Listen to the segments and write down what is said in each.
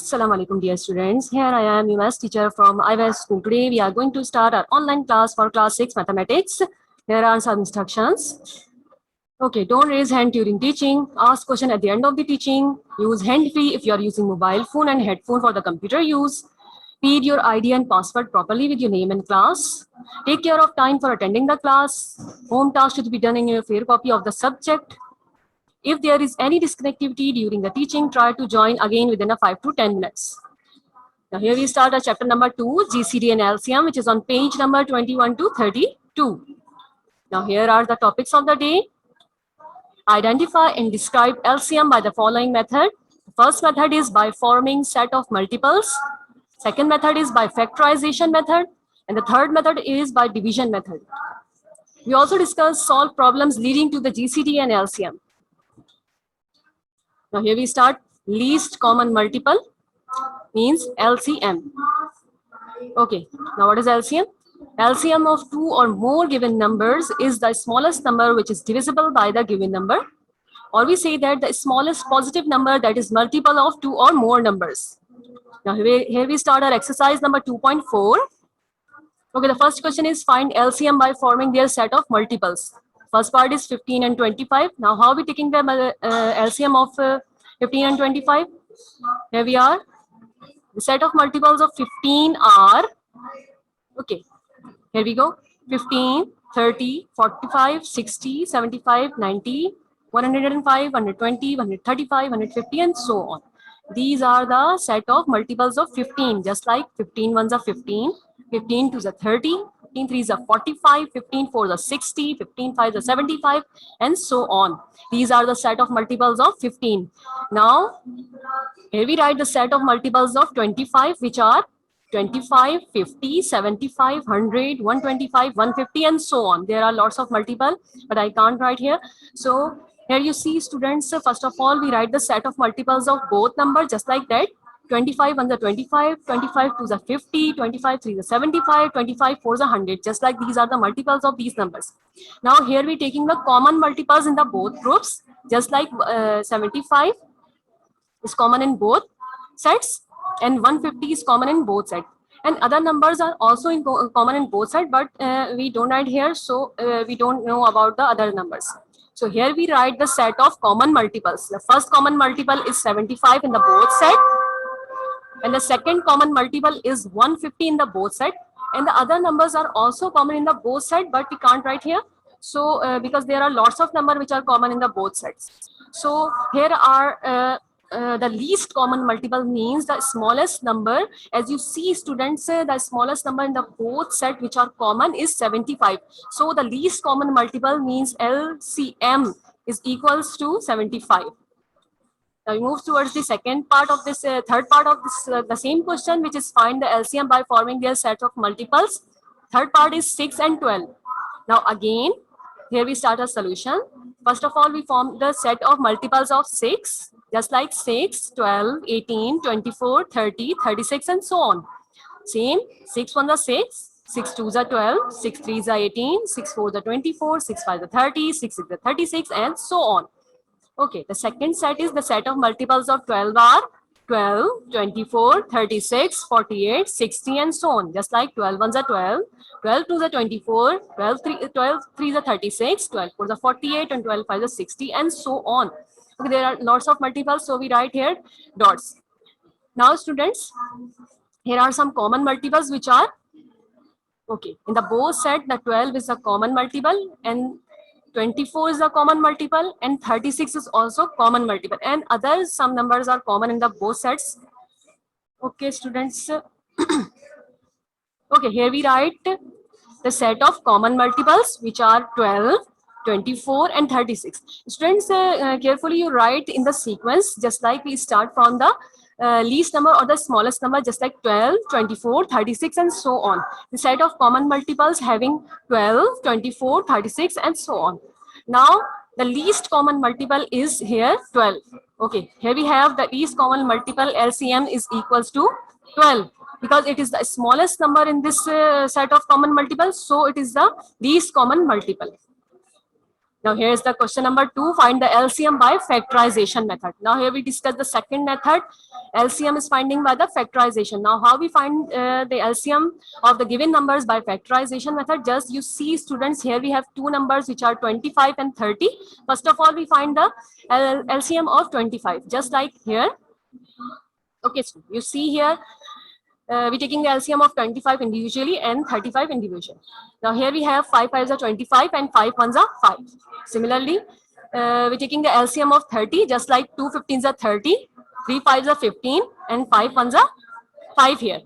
Assalamu alaikum dear students. Here I am, UMass teacher from IVS school. Today we are going to start our online class for class 6 mathematics. Here are some instructions. Okay, don't raise hand during teaching. Ask question at the end of the teaching. Use hand free if you are using mobile phone and headphone for the computer use. Feed your ID and password properly with your name and class. Take care of time for attending the class. Home task should be done in your fair copy of the subject. If there is any disconnectivity during the teaching, try to join again within a 5 to 10 minutes. Now here we start our chapter number 2, GCD and LCM, which is on page number 21 to 32. Now here are the topics of the day. Identify and describe LCM by the following method. The first method is by forming set of multiples. Second method is by factorization method. And the third method is by division method. We also discuss solve problems leading to the GCD and LCM. Now here we start least common multiple means LCM. Okay, now what is LCM? LCM of two or more given numbers is the smallest number which is divisible by the given number. Or we say that the smallest positive number that is multiple of two or more numbers. Now here we start our exercise number 2.4. Okay, the first question is find LCM by forming their set of multiples. First part is 15 and 25. Now how are we taking the LCM of 15 and 25? Here we are. The set of multiples of 15 are, okay, here we go, 15, 30, 45, 60, 75, 90, 105, 120, 135, 150 and so on. These are the set of multiples of 15, just like 15 ones are 15, 15 twos are 30, 15 threes are 45, 15 fours are 60, 15 fives are 75 and so on. These are the set of multiples of 15. Now, here we write the set of multiples of 25, which are 25, 50, 75, 100, 125, 150 and so on. There are lots of multiple, but I can't write here. So here you see students, first of all, we write the set of multiples of both numbers just like that. 25 ones are 25, 25 twos are 50, 25 threes are 75, 25 fours are 100. Just like these are the multiples of these numbers. Now here we taking the common multiples in the both groups, just like 75 is common in both sets and 150 is common in both sets. And other numbers are also common in both sides, but we don't write here, so we don't know about the other numbers. So here we write the set of common multiples. The first common multiple is 75 in the both set, and the second common multiple is 150 in the both set, and the other numbers are also common in the both set, but we can't write here. So because there are lots of numbers which are common in the both sets. So here are the least common multiple means the smallest number. As you see students, the smallest number in the both set which are common is 75. So the least common multiple means LCM is equals to 75. Now we move towards the second part of this, third part of this, the same question, which is find the LCM by forming their set of multiples. Third part is 6 and 12. Now again, here we start a solution. First of all, we form the set of multiples of 6, just like 6, 12, 18, 24, 30, 36 and so on. Same, 6 ones are 6, 6 twos are 12, 6 threes are 18, 6 fours are 24, 6 fives are 30, 6 six are 36 and so on. Okay, the second set is the set of multiples of 12 are 12, 24, 36, 48, 60 and so on. Just like 12 ones are 12, 12 twos are 24, 12 threes are 36, 12 fours are 48 and 12 fives are 60 and so on. Okay, there are lots of multiples, so we write here dots. Now students, here are some common multiples which are, okay, in the both set the 12 is a common multiple and 24 is a common multiple and 36 is also common multiple, and others some numbers are common in the both sets. Okay students, okay, here we write the set of common multiples which are 12, 24 and 36. Students, carefully you write in the sequence, just like we start from the least number or the smallest number, just like 12, 24, 36 and so on. The set of common multiples having 12, 24, 36 and so on. Now the least common multiple is here 12. Okay, here we have the least common multiple LCM is equals to 12 because it is the smallest number in this set of common multiples, so it is the least common multiple. Now here is the question number 2. Find the LCM by factorization method. Now here we discuss the second method. LCM is finding by the factorization. Now how we find the LCM of the given numbers by factorization method? Just you see students, here we have two numbers which are 25 and 30. First of all, we find the LCM of 25, just like here. Okay, so you see here, we're taking the LCM of 25 individually and 35 individually. Now here we have 5 5s are 25 and 5 1s are 5. Similarly, we're taking the LCM of 30, just like 2 15s are 30, 3 5s are 15 and 5 1s are 5 here.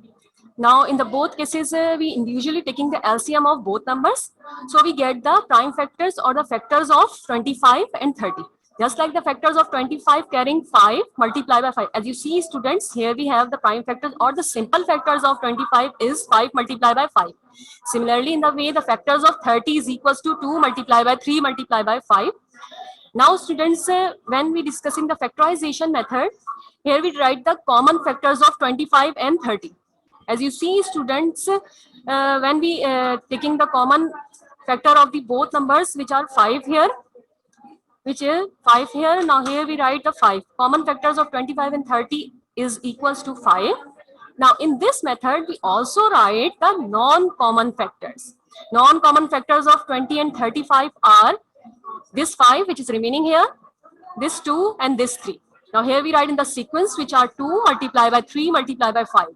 Now in the both cases, we individually taking the LCM of both numbers. So we get the prime factors or the factors of 25 and 30. Just like the factors of 25 carrying 5 multiplied by 5. As you see students, here we have the prime factors or the simple factors of 25 is 5 multiplied by 5. Similarly, in the way the factors of 30 is equals to 2 multiplied by 3 multiplied by 5. Now students, when we discussing the factorization method, here we write the common factors of 25 and 30. As you see students, when we taking the common factor of the both numbers which are 5 here, which is 5 here. Now here we write the 5. Common factors of 25 and 30 is equals to 5. Now in this method, we also write the non-common factors. Non-common factors of 20 and 35 are this 5 which is remaining here, this 2 and this 3. Now here we write in the sequence which are 2 multiplied by 3 multiplied by 5.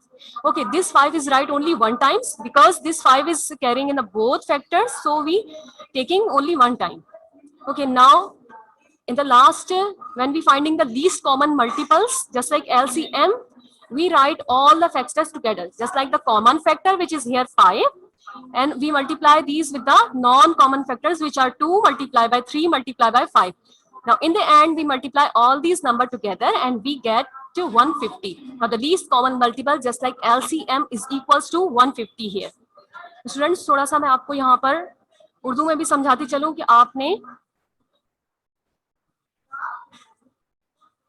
Okay, this 5 is right only one times because this 5 is carrying in the both factors. So we taking only one time. Okay, now in the last, when we finding the least common multiples, just like LCM, we write all the factors together, just like the common factor, which is here 5, and we multiply these with the non-common factors, which are 2 multiplied by 3 multiplied by 5. Now, in the end, we multiply all these numbers together and we get to 150. Now, the least common multiple, just like LCM, is equals to 150 here. Students, थोड़ा सा मैं आपको यहाँ पर उर्दू में भी समझाती चलूं कि आपने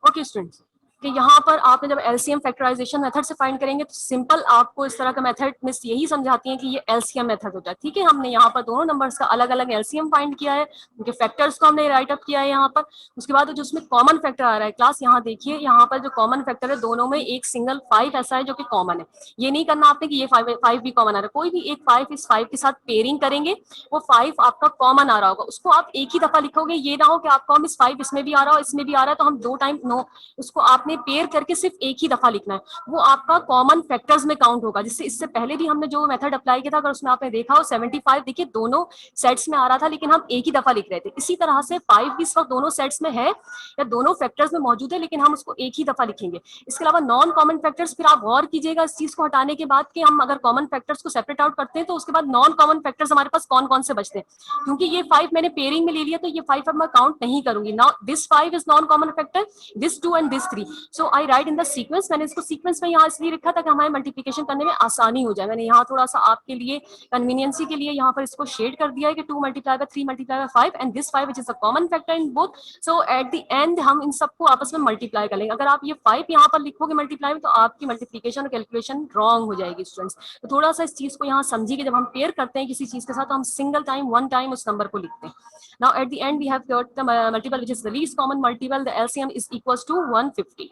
ओके स्टूडेंट्स कि यहाँ पर आपने जब एलसीएम फैक्टराइजेशन मेथड से फाइंड करेंगे तो सिंपल आपको इस तरह का मेथड में यही समझाती है कि ये एलसीएम मेथड होता है। ठीक है, हमने यहाँ पर दोनों नंबर्स का अलग अलग एलसीएम फाइंड किया है, उनके फैक्टर्स को हमने राइट अप किया है यहाँ पर। उसके बाद जो उसमें कॉमन फैक्टर आ रहा है क्लास, यहाँ देखिए यहाँ पर जो कॉमन फैक्टर है दोनों में एक सिंगल 5 ऐसा है जो कि कॉमन है। ये नहीं करना आपने कि ये 5 भी कॉमन आ रहा है, कोई भी एक 5 इस 5 के साथ पेयरिंग करेंगे, वो 5 आपका कॉमन आ रहा होगा, उसको आप एक ही दफा लिखोगे। ये ना हो कि आपको हम इस 5 इसमें भी आ रहा हो इसमें भी आ रहा है तो हम 2 टाइम नो, उसको आपने पेयर करके सिर्फ एक ही दफा लिखना है, वो आपका कॉमन फैक्टर्स में काउंट होगा। जिससे इससे पहले भी हमने जो मेथड अप्लाई किया था, अगर उसमें आपने देखा हो 75 देखिए दोनों सेट्स में आ रहा था लेकिन हम एक ही दफा लिख रहे थे। इसी तरह से 5 भी इस वक्त दोनों सेट्स में है या दोनों फैक्टर्स में मौजूद है लेकिन हम उसको एक ही दफा लिखेंगे। इसके अलावा नॉन कॉमन फैक्टर्स, फिर आप गौर कीजिएगा इस चीज को हटाने के बाद कि हम अगर कॉमन फैक्टर्स को सेपरेट आउट करते हैं तो उसके बाद नॉन कॉमन फैक्टर्स हमारे पास कौन कौन से बचते हैं। क्योंकि ये 5 मैंने पेयरिंग में ले लिया तो ये 5 अब मैं काउंट नहीं करूंगी। Now this 5 is non common factor, this 2 and this 3, so I right in the sequence. मैंने इसको सीक्वेंस में यहाँ इसलिए लिखा था कि हमारे मल्टीप्लिकेशन करने में आसानी हो जाए। मैंने यहाँ थोड़ा सा आपके लिए कन्वीनियंसी के लिए यहाँ पर इसको शेड कर दिया है कि 2 multiply bye 3 multiply by 5 and this 5 which is a common factor in both. So eight the and हम इन सबको आपस में मल्टीप्लाई कर लेंगे। अगर आप ये 5 यहाँ पर लिखोगे मल्टीप्लाई में तो आपकी मल्टीप्लिकेशन और कैलकुलेशन रॉन्ग हो जाएगी स्टूडेंट्स। तो थोड़ा सा इस चीज को यहाँ समझिए कि जब हम पेयर करते हैं किसी चीज के साथ तो हम सिंगल टाइम वन टाइम उस नंबर को लिखते हैं। Now at the end we have got the multiple which is the least common multiple, the LCM is equals to 150.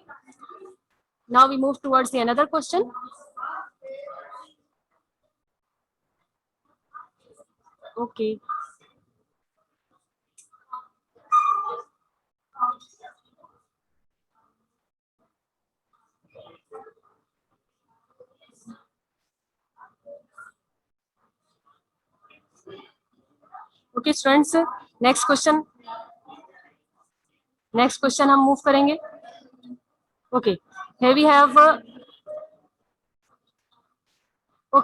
Now we move towards the another question. Okay. Okay students, next question हम move करेंगे। Okay, here we have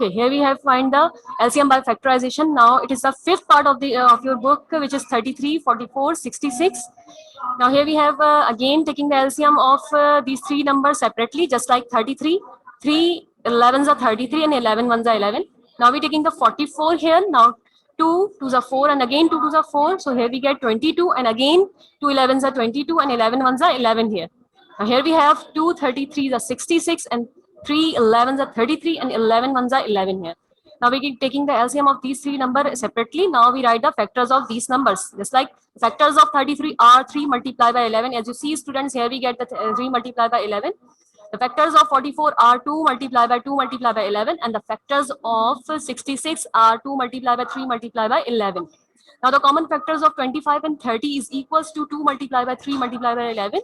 here we have find the LCM by factorization. Now it is the fifth part of the of your book, which is 33, 44, 66. Now here we have again taking the LCM of these three numbers separately, just like 33, 3 11s are 33 and 11 ones are 11. Now we're taking the 44 here. Now 2 2s are 4 and again 2 2s are 4. So here we get 22 and again 2 11s are 22 and 11 ones are 11 here. Now here we have 2 33s are 66 and 3 11s are 33 and 11 ones are 11 here. Now we keep taking the LCM of these three numbers separately. Now we write the factors of these numbers. Just like factors of 33 are 3 multiplied by 11. As you see, students, here we get the 3 multiplied by 11. The factors of 44 are 2 multiplied by 2 multiplied by 11. And the factors of 66 are 2 multiplied by 3 multiplied by 11. Now the common factors of 25 and 30 is equals to 2 multiplied by 3 multiplied by 11.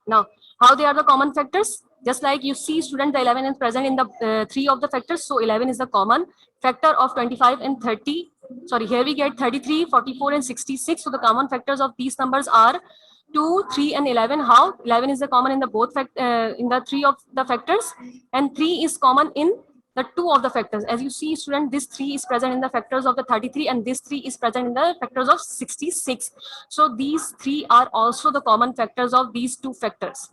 Now, how they are the common factors? Just like you see, student, the 11 is present in the 3 of the factors. So 11 is the common factor of 25 and 30. Sorry, here we get 33, 44 and 66. So the common factors of these numbers are 2, 3 and 11. How? 11 is the common in the both in the 3 of the factors, and 3 is common in the 2 of the factors. As you see, student, this 3 is present in the factors of the 33 and this 3 is present in the factors of 66. So these 3 are also the common factors of these 2 factors.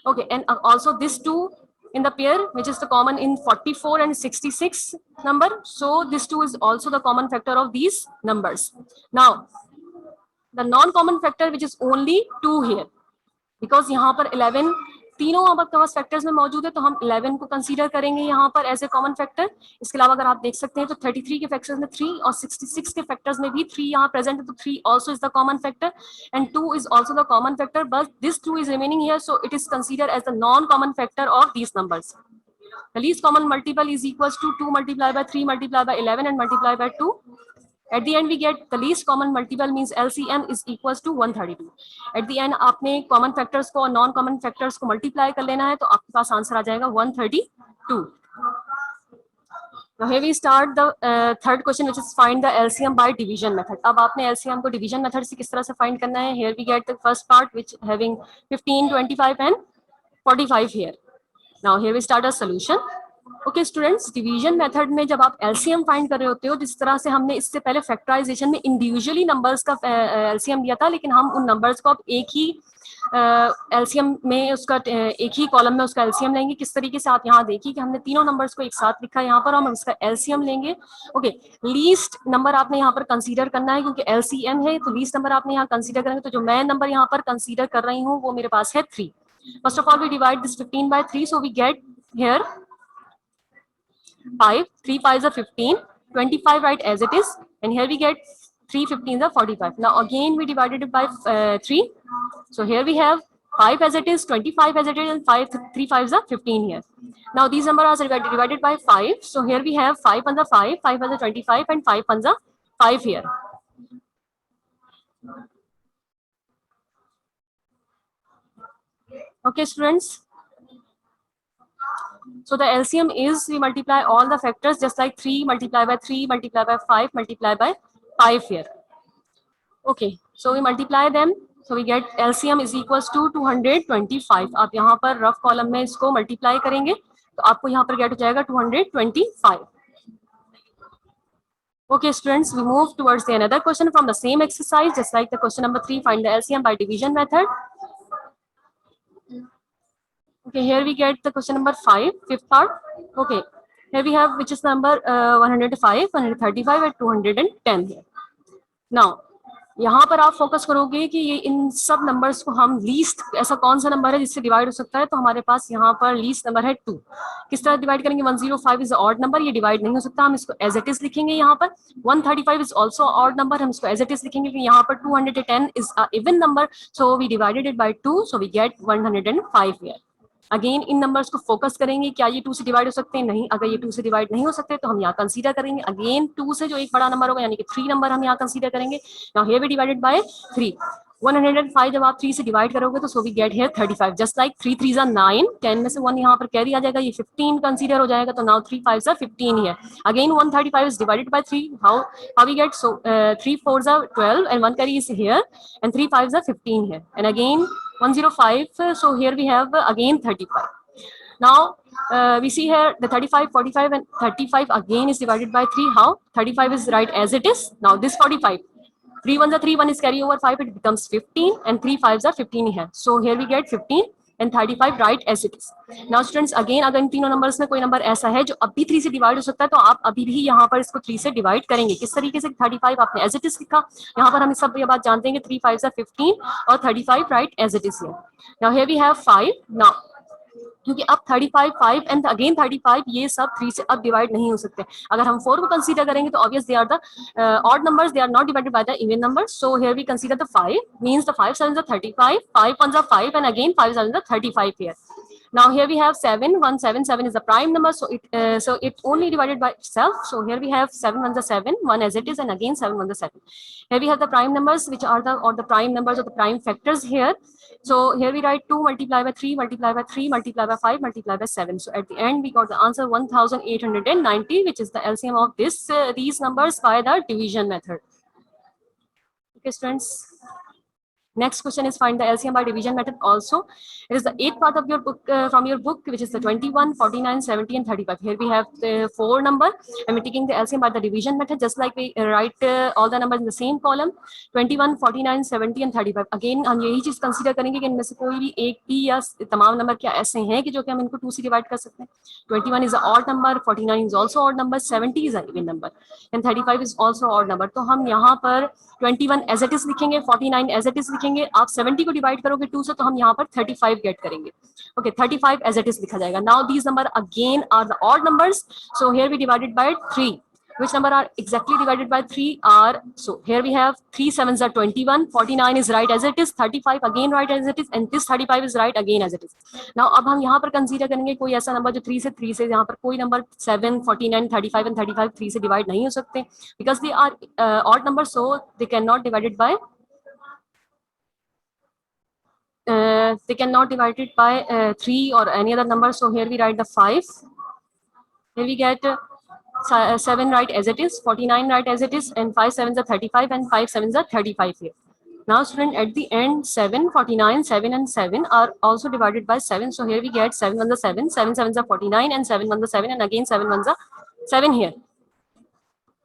Okay, and also this 2 in the pair, which is the common in 44 and 66 number. So this 2 is also the common factor of these numbers. Now, the non-common factor, which is only 2 here, because यहाँ पर 11 तीनों आपके पास factors में मौजूद है, तो हम 11 को कंसीडर करेंगे यहाँ पर एज ए कॉमन फैक्टर. इसके अलावा अगर आप देख सकते हैं तो 33 के फैक्टर्स में 3 और 66 के फैक्टर्स में भी 3 यहाँ प्रेजेंट है, तो 3 also is the common factor and 2 is also the common factor, but this 2 is remaining here, so it is considered as the non-common factor of these numbers. The least common multiple is equals to 2 multiplied by 3 multiplied by 11 and multiplied by 2. At the end we get the least common multiple, means LCM is equals to 132. At the end आपने common factors को और non common factors को multiply कर लेना है, तो आपके पास answer आ जाएगा 132. Now here we start the third question, which is find the LCM by division method. अब आपने LCM को division method से किस तरह से find करना है. Here we get the first part, which having 15, 25 and 45 here. Now here we start a solution. Okay students, division method में जब आप एलसीएम फाइंड कर रहे होते हो, जिस तरह से हमने इससे पहले फैक्टराइजेशन में इंडिविजुअली नंबर्स का एलसीएम दिया था, लेकिन हम उन नंबर्स को अब एक ही एलसीएम में उसका एक ही कॉलम में उसका एलसीएम लेंगे. किस तरीके से आप यहाँ देखिए कि हमने तीनों नंबर्स को एक साथ लिखा है यहाँ पर, हम इसका एलसीएम लेंगे. ओके, लीस्ट नंबर आपने यहाँ पर कंसीडर करना है क्योंकि एलसीएम है, तो लीस्ट नंबर आपने यहाँ कंसीडर करेंगे. तो जो मैं नंबर यहाँ पर कंसीडर कर रही हूँ वो मेरे पास है 3. First of all we divide this 15 by 3, so we get here 5, 3 5s are 15, 25 right as it is, and here we get 3 15s are 45. Now again we divided it by 3, so here we have 5 as it is, 25 as it is, and 3 5s are 15 here. Now these numbers are divided by 5, so here we have 5 1s are 5, 5 1s are 25, and 5 1s are 5 here. Okay students, so the LCM is, we multiply all the factors just like 3 multiplied by 3 multiplied by 5 multiplied by 5 here. Okay, so we multiply them, so we get LCM is equals to 225. आप यहाँ पर rough column में इसको multiply करेंगे तो आपको यहाँ पर गेट हो जाएगा 225. Okay students, we move towards the another question from the same exercise, just like the question number 3, find the LCM by division method. Okay, here we get the question number 5, fifth part. Okay, here we have which is number 105, 135 and 210 here. Now यहाँ पर आप focus करोगे कि ये इन सब numbers को हम least, ऐसा कौन सा नंबर है जिससे डिवाइड हो सकता है, तो हमारे पास यहाँ पर लीस्ट नंबर है 2. किस तरह डिवाइड करेंगे, 105 इज ऑड नंबर, ये डिवाइड नहीं हो सकता, हम इसको एज इट इज लिखेंगे. यहाँ पर 135 इज ऑल्सो ऑड नंबर, हम इसको एज इट इज लिखेंगे. यहाँ पर 210 is a even number, so we divided it by 2, so we get 105 here. Again इन नंबर्स को फोकस करेंगे, क्या ये 2 से डिवाइड हो सकते हैं, नहीं. अगर ये 2 से डिवाइड नहीं हो सकते तो हम यहाँ कंसीडर करेंगे अगेन 2 से जो एक बड़ा नंबर होगा, यानी कि 3 नंबर हम यहाँ कंसीडर करेंगे. Now here we divided by 3. 105 जब आप 3 से डिवाइड करोगे तो so we get here 35. Just like 3 3s are 9, 10 में से 1 यहाँ पर कैरी आ जाएगा, ये 15 कंसीडर हो जाएगा. तो now 3 5s are 15 here. Again 135 is divided by 3. how we get, so 3 4s are 12 and 1 carry is here, and 3 5s are 15 here, and again 105, so here we have again 35. Now we see here the 35, 45 and 35 again is divided by 3. How? 35 is right as it is. Now this 45, 3 1s are 3, 1 is carry over 5, it becomes 15, and 3 5s are 15 here. So here we get 15 and 35 right as it is. Now students, again अगर इन तीनों numbers में कोई number ऐसा है जो अभी 3 से divide हो सकता है, तो आप अभी भी यहाँ पर इसको 3 से डिवाइड करेंगे. किस तरीके से, 35 आपने एज इट इज लिखा, यहाँ पर हम इस सब ये बात जानते हैं कि 3 5s are 15 और 35 right as it is here. Now here we have 5. Now क्योंकि अब 35 5 एंड अगेन 35 ये सब 3 से अब डिवाइड नहीं हो सकते। अगर हम 4 को कंसीडर करेंगे तो obvious they are the odd numbers, they are not divided by the even numbers, so here we consider the 5 means the 5 7s are 35, 5 1s are 5 and again 5 7s are 35 here. Now here we have 7 1 7 7 is the prime number, so it only divided by itself, so here we have 7 1s are 7 1 as it is and again 7 1s are 7. Here we have the prime numbers which are the prime numbers or the prime factors here. So here we write 2 multiplied by 3 multiplied by 3 multiplied by 5 multiplied by 7. So at the end we got the answer 1890, which is the LCM of these numbers by the division method. Okay, students. Next question is find the LCM by division method also. It is the 8th part of your book, from your book, which is the 21, 49, 70 and 35. Here we have the 4 number and we're taking the LCM by the division method, just like we write all the numbers in the same column, 21, 49, 70 and 35. Again हम यही चीज consider करेंगे कि इनमें से कोई भी एक भी या तमाम नंबर क्या ऐसे हैं कि जो कि हम इनको 2 से डिवाइड कर सकते हैं. 21 is an odd number, 49 is also odd number, 70 is an even number and 35 is also odd number. तो हम यहाँ पर 21 एज इट इज लिखेंगे, 49 एज इट इज लिखेंगे. आप 70 को डिवाइड करोगे 2 से तो हम यहाँ पर 35 गेट करेंगे. ओके, 35 एज इट इज लिखा जाएगा. Now these number again are the odd numbers, so here we divided by 3. Which number are exactly divided by 3 are, so here we have 3 7s are 21, 49 is right as it is, 35 again right as it is and this 35 is right again as it is. Now अब हम यहाँ पर consider करेंगे कोई ऐसा number जो 3 से यहाँ पर कोई नंबर 7, 49, 35 and 35 3 से डिवाइड नहीं हो सकते because they are odd numbers, so they cannot divided by they cannot divide it by 3 or any other number. So here we write the 5. Here we get 7 right as it is, 49 right as it is, and 5 7s are 35 and 5 7s are 35 here. Now student, at the end 7, 49, 7 and 7 are also divided by 7. So here we get 7 1s are 7, 7 7s are 49 and 7 1s are 7 and again 7 1s are 7 here.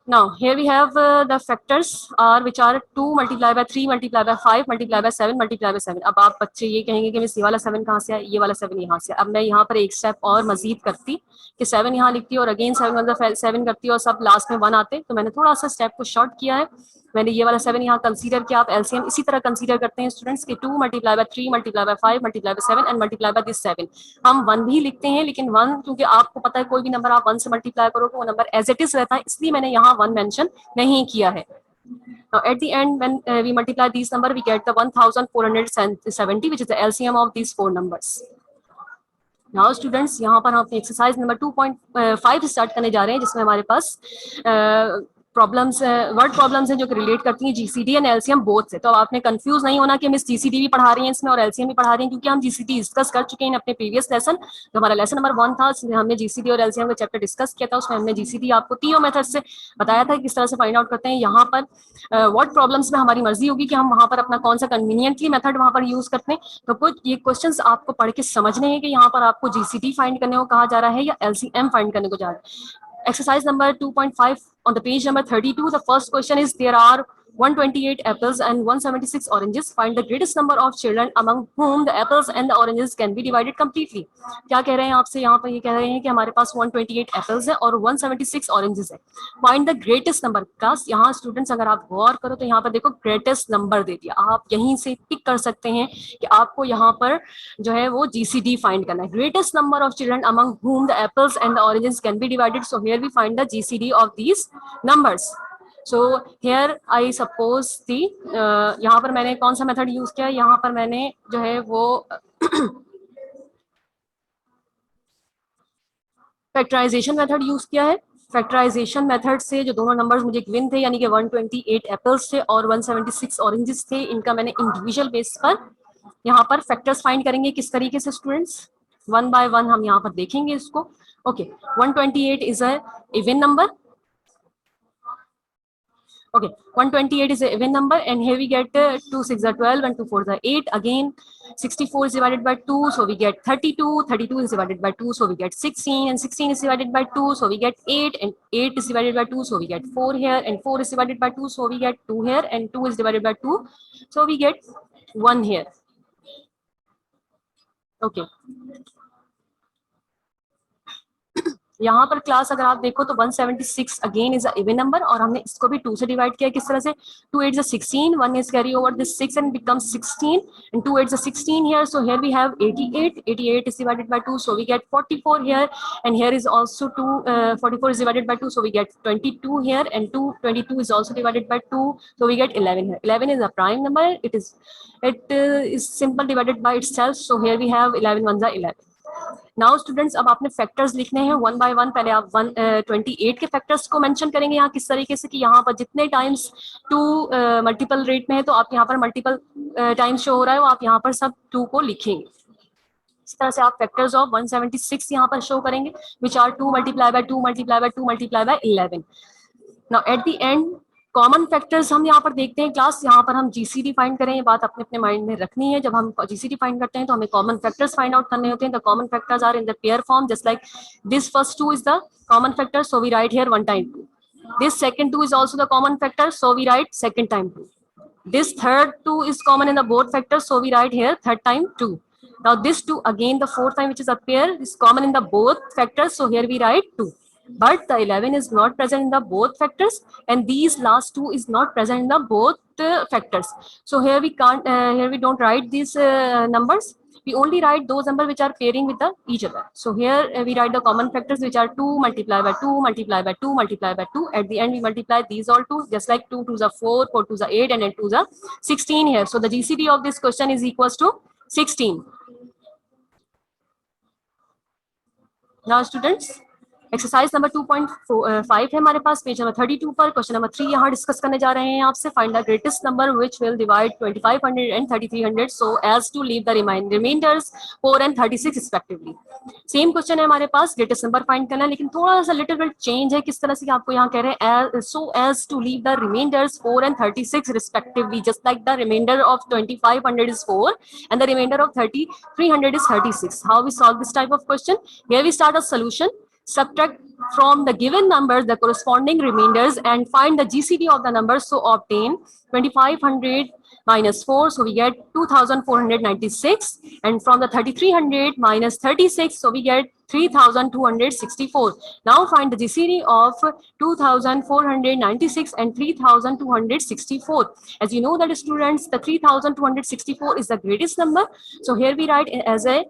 Now here we have the factors are which are 2 multiplied by 3 multiplied by 5 multiplied by 7 multiplied by 7. अब आप बच्चे ये कहेंगे कि miss ये वाला 7 कहाँ से आया, ये वाला 7 यहाँ से. अब मैं यहाँ पर एक स्टेप और मजीद करती कि 7 यहाँ लिखती और अगेन 7 मतलब 7 करती और सब लास्ट में 1 आते, तो मैंने थोड़ा सा स्टेप को शॉर्ट किया है. मैंने ये वाला 7 यहाँ कंसीडर किया. आप एलसीएम इसी तरह कंसीडर करते हैं स्टूडेंट्स कि 2 multiplied by 3 multiplied by 5 multiplied by 7 and multiplied by this 7. हम 1 भी लिखते हैं, लेकिन 1 क्योंकि आपको पता है कोई भी नंबर आप 1 से मल्टीप्लाई करोगे वो नंबर एज इट इज रहता है, इसलिए मैंने यहाँ 1 मेंशन नहीं किया है. Now at the end when we multiply these number we get the 1470, which is the LCM of these 4 numbers. Now students, यहाँ पर हम अपनी एक्सरसाइज नंबर 2.5 स्टार्ट करने जा रहे हैं, जिसमें हमारे पास प्रॉब्लम्स वर्ड प्रॉब्लम्स हैं जो कि रिलेट करती हैं जीसीडी एंड एलसीएम बोथ से. तो आपने कंफ्यूज नहीं होना कि मिस जीसीडी भी पढ़ा रही हैं इसमें और एलसीएम भी पढ़ा रही हैं, क्योंकि हम जीसीडी डिस्कस कर चुके हैं अपने प्रीवियस लेसन. जो हमारा लेसन नंबर 1 था उसमें हमने जीसीडी और एलसीएम का चैप्टर डिस्कस किया था. उसमें हमने जीसीडी आपको तीनों मेथड से बताया था किस तरह से फाइंड आउट करते हैं. यहाँ पर वर्ड प्रॉब्लम्स में हमारी मर्जी होगी कि हम वहाँ पर अपना कौन सा कन्वीनियंटली मेथड वहाँ पर यूज करते हैं. तो कुछ ये क्वेश्चंस आपको पढ़ के समझने हैं कि यहाँ पर आपको जीसीडी फाइंड करने को कहा जा रहा है या एलसीएम फाइंड करने को जा रहा है. Exercise number 2.5 on the page number 32. The first question is there are 128 apples and 176 oranges. Find the greatest number of children among whom the apples and the oranges can be divided completely. क्या कह रहे हैं आपसे यहाँ पर? ये कह रहे हैं कि हमारे पास 128 apples है और 176 oranges है. Find the greatest number. Class यहाँ स्टूडेंट्स अगर आप गौर करो तो यहाँ पर देखो greatest number दे दिया. आप यहीं से टिक कर सकते हैं कि आपको यहाँ पर जो है वो GCD फाइंड करना है. Greatest number of children among whom the apples and the oranges can be divided. So here we find the GCD of these numbers. So here I suppose the यहाँ पर मैंने कौन सा मेथड यूज किया? यहाँ पर मैंने जो है वो फैक्टराइजेशन मेथड यूज किया है. फैक्टराइजेशन मेथड से जो दोनों नंबर्स मुझे गिवन थे, यानी कि 128 एप्पल्स थे और 176 ऑरेंजेस थे, इनका मैंने इंडिविजुअल बेस पर यहाँ पर फैक्टर्स फाइंड करेंगे. किस तरीके से स्टूडेंट्स? वन बाय वन हम यहाँ पर देखेंगे इसको. Okay, 128 is a even number. Okay, 128 is an even number, and here we get 2 6 are 12 and 2 4 are 8. Again, 64 is divided by 2, so we get 32. 32 is divided by 2, so we get 16, and 16 is divided by 2, so we get 8, and 8 is divided by 2, so we get 4 here, and 4 is divided by 2, so we get 2 here, and 2 is divided by 2, so we get 1 here. Okay. यहाँ पर class अगर आप देखो तो 176 again is a even number और हमने इसको भी 2 से डिवाइड किया किस तरह से 2 8 is 16 1 is carry over this 6 and becomes 16 and 2 8 is 16 here, so here we have 88 is divided by 2, so we get 44 here, and here is also 2 44 is divided by 2, so we get 22 here, and 22 is also divided by 2, so we get 11 here. 11 is a prime number, it is simple divided by itself, so here we have 11 ones are 11. Now students अब आपने factors लिखने हैं one by one. पहले आप 128 के factors को mention करेंगे यहाँ किस तरीके से कि यहाँ पर जितने टाइम्स 2 मल्टीपल रेट में है तो आप यहाँ पर मल्टीपल टाइम्स शो हो रहा है, वो आप यहाँ पर सब 2 को लिखेंगे। इस तरह से आप फैक्टर्स ऑफ 176 यहाँ पर शो करेंगे which are 2 multiply by 2 multiply by 2 multiply by 11। Now at the end common factors हम यहाँ पर देखते हैं क्लास, यहाँ पर हम जीसीडी फाइंड करें, ये बात अपने अपने माइंड में रखनी है। जब हम जीसीडी फाइंड करते हैं तो हमें कॉमन फैक्टर्स फाइंड आउट करने होते हैं। The common factors are in the pair form just like this first 2 is the common factor, so we write here 1 time 2. This second 2 is also the common factor, so we write second time 2. This third 2 is common in the both factors, so we write here third time 2. Now this 2 again the fourth time which is a pair is common in the both factors, so here we write 2. But the 11 is not present in the both factors, and these last 2 is not present in the both factors. So here we can't, here we don't write these numbers. We only write those numbers which are pairing with each other. So here we write the common factors which are 2 multiplied by 2 multiplied by 2 multiplied by 2. At the end we multiply these all 2, just like 2 2s are 4, 4 2s are 8, and 8 2s are 16 here. So the GCD of this question is equals to 16. Now students, exercise number 2.5 है हमारे पास page number 32 पर। Question number 3 यहाँ discuss करने जा रहे हैं आपसे। Find the greatest number which will divide 2500 and 3300 so as to leave the remainders 4 and 36 respectively. Same question है हमारे पास, ग्रेटेस्ट नंबर फाइंड करना है, लेकिन थोड़ा सा लिटिल बिट चेंज है। किस तरह से आपको यहाँ कह रहे हैं so as to leave the remainders 4 and 36 respectively, just like the remainder of 2500 is 4 and the remainder of 3300 is 36. How we solve this type of question? Here we start a solution. Subtract from the given numbers the corresponding remainders and find the GCD of the numbers. So obtain 2500 minus 4, so we get 2496, and from the 3300 minus 36, so we get 3264. Now find the GCD of 2496 and 3264. As you know that students, the 3264 is the greatest number, so here we write as a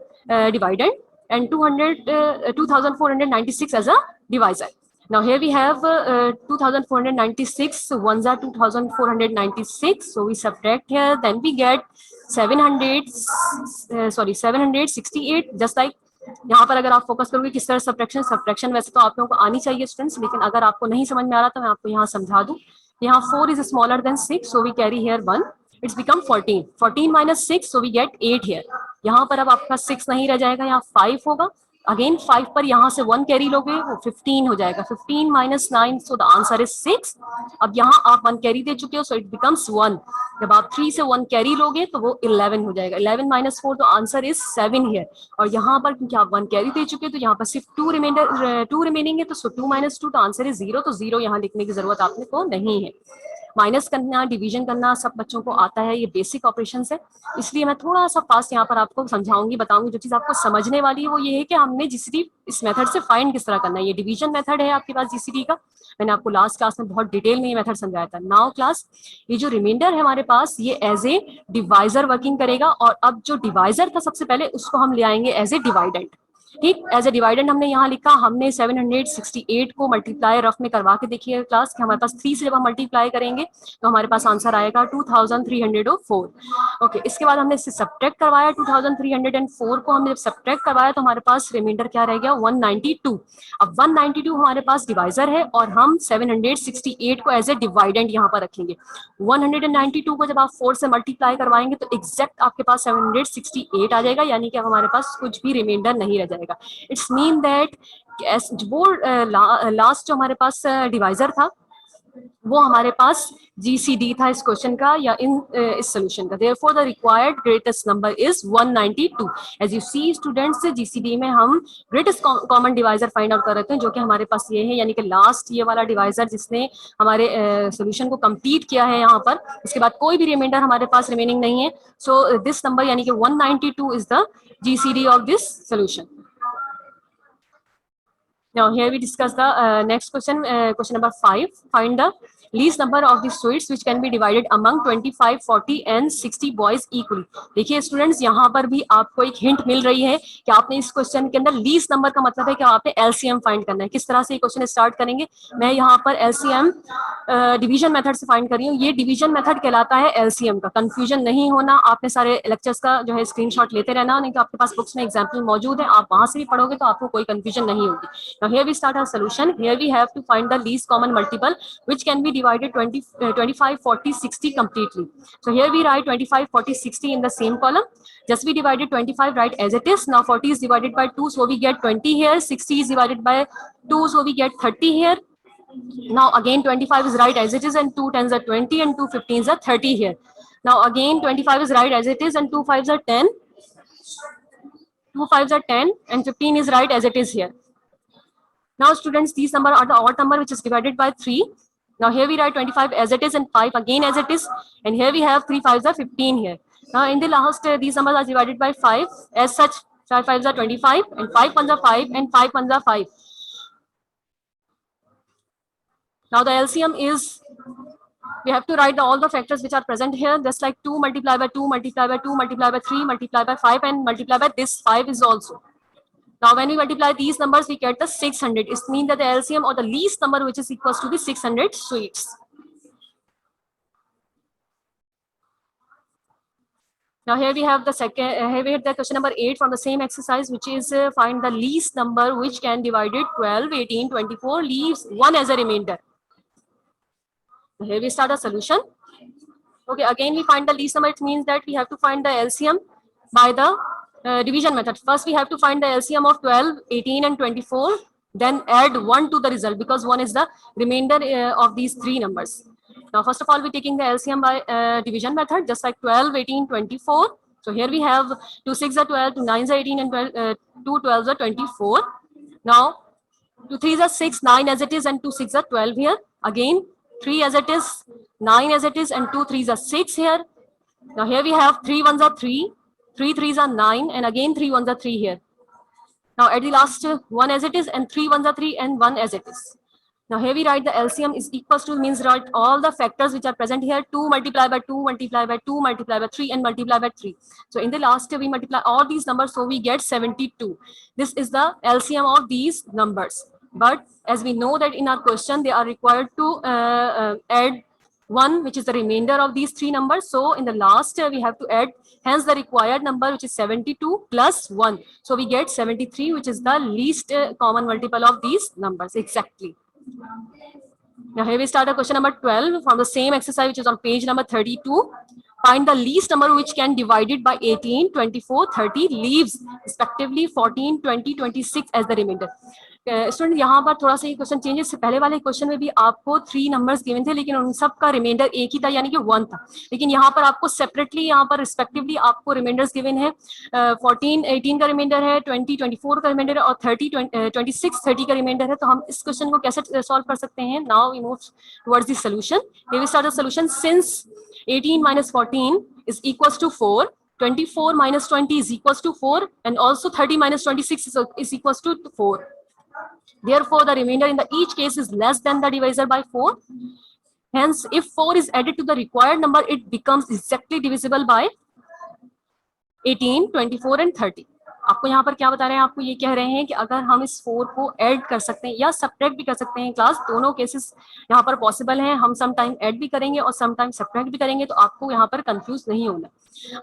dividend and 2496 as a divisor. Now here we have 2496, ones are 2496, so we subtract here, then we get 768, just like यहाँ पर अगर आप focus करोगे किस तरह subtraction वैसे तो आप लोगों को आनी चाहिए स्टूडेंट्स, लेकिन अगर आपको नहीं समझ में आ रहा तो मैं आपको यहाँ समझा दूं। यहाँ 4 is smaller than 6, so we carry here 1, it's become 14. 14 minus 6, so we get 8 here. यहाँ पर अब आपका 6 नहीं रह जाएगा, यहाँ 5 होगा। अगेन 5 पर यहाँ से 1 कैरी लोगे वो 15 हो जाएगा। 15 minus 9, so the answer is 6. अब यहाँ आप 1 कैरी दे चुके हो, so it becomes 1. जब आप 3 से 1 कैरी लोगे तो वो 11 हो जाएगा। 11 minus 4, तो आंसर इज 7 here. और यहाँ पर क्योंकि आप 1 कैरी दे चुके हो तो यहाँ पर सिर्फ 2 रिमेनिंग है, तो 2 minus 2, तो आंसर इज 0. तो 0 यहाँ लिखने की जरूरत आपने को नहीं है। माइनस करना, डिवीजन करना सब बच्चों को आता है, ये बेसिक ऑपरेशंस है। इसलिए मैं थोड़ा सा फास्ट यहाँ पर आपको समझाऊंगी, बताऊंगी। जो चीज आपको समझने वाली है वो ये है कि हमने जीसीडी इस मेथड से फाइंड किस तरह करना है। ये डिवीजन मेथड है आपके पास जीसीडी का, मैंने आपको लास्ट क्लास में बहुत डिटेल में ये मेथड समझाया था। नाउ क्लास, ये जो रिमाइंडर है हमारे पास ये एज ए डिवाइजर वर्किंग करेगा, और अब जो डिवाइजर था सबसे पहले उसको हम ले आएंगे एज ए डिवाइडेंड। ठीक, एज ए डिवाइडेंड हमने यहाँ लिखा, हमने 768 को मल्टीप्लाई रफ में करवा के देखिए क्लास कि हमारे पास 3 से जब हम मल्टीप्लाई करेंगे तो हमारे पास आंसर आएगा 2304। ओके, इसके बाद हमने इससे सब्ट्रैक्ट करवाया, 2304 को हमने जब सब्ट्रैक्ट करवाया तो हमारे पास रिमाइंडर क्या रह गया, 192। अब 192 हमारे पास डिवाइजर है और हम 768 को एज ए डिवाइडेंड यहाँ पर रखेंगे। 192 को जब आप 4 से मल्टीप्लाई करवाएंगे तो एग्जैक्ट आपके पास 768 आ जाएगा, यानी कि अब हमारे पास कुछ भी रिमाइंडर नहीं रह जाएगा। इट्स मीन दैट वो लास्ट जो हमारे पास डिवाइजर था वो हमारे पास जीसीडी था इस क्वेश्चन का या इस सोल्यूशन का। Therefore the required greatest number is 192। As you see students, GCD में हम greatest common divisor find out कर रहे थे, जो कि हमारे पास ये है, यानी कि लास्ट ये वाला डिवाइजर जिसने हमारे सोल्यूशन को कंप्लीट किया है यहाँ पर। इसके बाद कोई भी रिमाइंडर हमारे पास रिमेनिंग नहीं है, सो दिस नंबर यानी कि 192 is the GCD of this solution. Now here we discuss the next question, question number 5. Find the least number of the sweets which can be divided among 25, 40 and 60 boys equally. देखिए students, यहाँ पर भी आपको एक hint मिल रही है कि आपने इस क्वेश्चन के अंदर लीस्ट नंबर का मतलब है कि आपने एलसीएम फाइंड करना है. किस तरह से ये क्वेश्चन स्टार्ट करेंगे, मैं यहाँ पर एलसीएम डिवीजन मेथड से फाइंड कर रही हूँ. ये डिवीजन मेथड कहलाता है एलसीएम का. कंफ्यूजन नहीं होना, आपने सारे लेक्चर्स का जो है स्क्रीनशॉट लेते रहना, नहीं तो आपके पास बुक्स में एग्जाम्पल मौजूद है, आप वहां से भी पढ़ोगे तो आपको कोई कंफ्यूजन नहीं होगी. Now here we start our solution. Here we have to find the least common multiple which can be divided 25, 40, 60 completely. So here we write 25, 40, 60 in the same column. Just we divided 25 right as it is. Now 40 is divided by 2, so we get 20 here. 60 is divided by 2, so we get 30 here. Now again 25 is right as it is, and 2 tens are 20 and 2 15s are 30 here. Now again 25 is right as it is, and 2 5s are 10. 2 5s are 10 and 15 is right as it is here. Now students, these number are the odd number which is divided by 3. Now here we write 25 as it is and 5 again as it is, and here we have 3 5s are 15 here. Now in the last these numbers are divided by 5 as such. 5 5s are 25 and 5 1s are 5 and 5 1s are 5. Now the LCM is, we have to write all the factors which are present here, just like 2 multiplied by 2 multiplied by 2 multiplied by 3 multiplied by 5 and multiplied by this 5 is also. Now when we multiply these numbers, we get the 600. It means that the LCM or the least number which is equals to the 600 sweets. Now here we have the second, here we have the question number 8 from the same exercise, which is find the least number which can divide it 12, 18, 24, leaves 1 as a remainder. Here we start a solution. Okay, again we find the least number. It means that we have to find the LCM by the division method. First we have to find the LCM of 12, 18 and 24, then add 1 to the result because 1 is the remainder of these three numbers. Now first of all, we're taking the LCM by division method, just like 12, 18, 24. So here we have 2 6s are 12, 2 9s are 18 and 2 12s are 24. Now 2 3s are 6, 9 as it is, and 2 6s are 12 here. Again 3 as it is, 9 as it is, and 2 3s are 6 here. Now here we have 3 1s are 3, 3 3s are 9, and again 3 1s are 3 here. Now at the last 1 as it is, and 3 1s are 3, and 1 as it is. Now here we write the LCM is equals to, means write all the factors which are present here, 2 multiplied by 2, multiplied by 2, multiplied by 3, and multiplied by 3. So in the last we multiply all these numbers, so we get 72. This is the LCM of these numbers. But as we know that in our question, they are required to add 1, which is the remainder of these three numbers. So in the last we have to add, hence the required number, which is 72 plus 1. So we get 73, which is the least common multiple of these numbers exactly. Now here we start a question number 12 from the same exercise, which is on page number 32. Find the least number which can divide it by 18, 24, 30, leaves respectively 14, 20, 26 as the remainder. Student यहाँ पर थोड़ा सा ये question change है. इससे पहले वाले question में भी आपको 3 नंबर्स गिवन थे, लेकिन उन सब का रिमाइंडर एक ही था, यानी कि 1 था. लेकिन यहाँ पर आपको सेपरेटली, यहाँ पर रिस्पेक्टिवली आपको रिमाइंडर्स गिवन है. 14 18 का रिमाइंडर है, 20 24 का रिमाइंडर है, और 30 26 30 का रिमाइंडर है. तो हम इस क्वेश्चन को कैसे सॉल्व कर सकते हैं? Now we move towards the solution. Here we start the solution. Since 18 minus 14 is equals to 4, 24 minus 20 is equals to 4, and also 30 minus 26 is equals to 4. Therefore, the remainder in the each case is less than the divisor by 4. Hence, if 4 is added to the required number, it becomes exactly divisible by 18, 24 and 30. आपको यहाँ पर क्या बता रहे हैं? आपको ये कह रहे हैं कि अगर हम इस 4 को ऐड कर सकते हैं या सब्ट्रैक्ट भी कर सकते हैं, क्लास दोनों केसेस यहाँ पर पॉसिबल हैं. हम सम टाइम ऐड भी करेंगे और सम टाइम सब्ट्रैक्ट भी करेंगे, तो आपको यहाँ पर कंफ्यूज नहीं होना.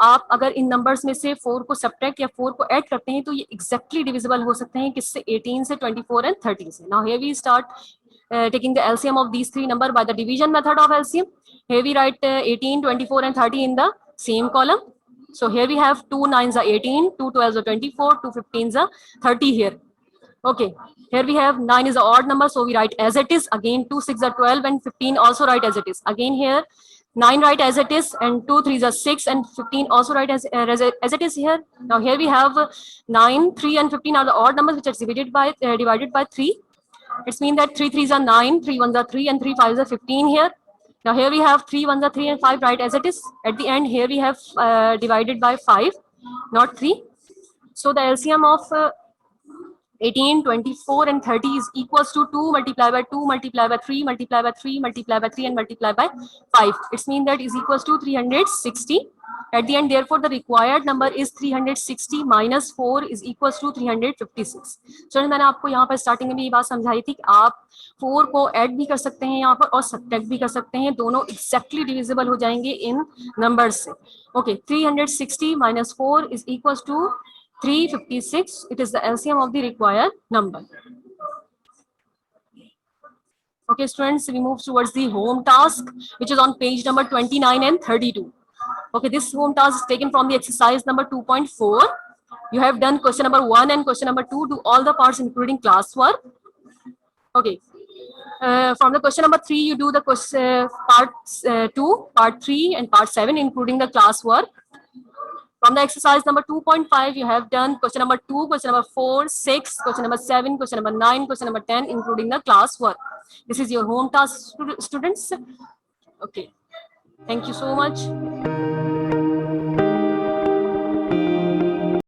आप अगर इन नंबर्स में से 4 को सब्ट्रैक्ट या 4 को ऐड करते हैं, तो ये एक्जैक्टली डिविजिबल हो सकते हैं. किससे? 18 से, 24 एंड 30 से. Now here we start taking the LCM of these three number by the division method of LCM. Here we write 18, 24 and 30 in the same column. So here we have 2 9s are 18, 2 12s are 24, 2 15s are 30 here. Okay, here we have 9 is an odd number, so we write as it is. Again 2 6 are 12 and 15 also write as it is. Again here 9 write as it is, and 2 3s are 6 and 15 also write as it is here. Now here we have 9, 3 and 15 are the odd numbers which are divided by 3. It's mean that 3 3s are 9, 3 1s are 3, and 3 5s are 15 here. Now here we have 3 1s are 3 and 5 right as it is. At the end here we have divided by 5, not 3. So the LCM of 18, 24 and 30 is equals to 2 multiplied by 2 multiplied by 3 multiplied by 3 multiplied by 3 and multiplied by 5. It's mean that is equals to 360 at the end. Therefore, the required number is 360 minus 4 is equals to 356. So मैंने आपको यहाँ पर starting में भी ये बात समझाई थी कि आप 4 को ऐड भी कर सकते हैं यहाँ पर और सब्ट्रैक्ट भी कर सकते हैं, दोनों एक्जैक्टली डिविजिबल हो जाएंगे इन नंबर्स से. Okay, 360 minus 4 is equals to 356. It is the LCM of the required number. Okay, students, we move towards the home task, which is on page number 29 and 32. Okay, this home task is taken from the exercise number 2.4. You have done question number 1 and question number 2. Do all the parts including classwork. Okay. From the question number 3, you do the question, part 2, part 3 and part 7 including the classwork. From the exercise number 2.5, you have done question number 2, question number 4, 6, question number 7, question number 9, question number 10, including the classwork. This is your home task, students. Okay. Thank you so much.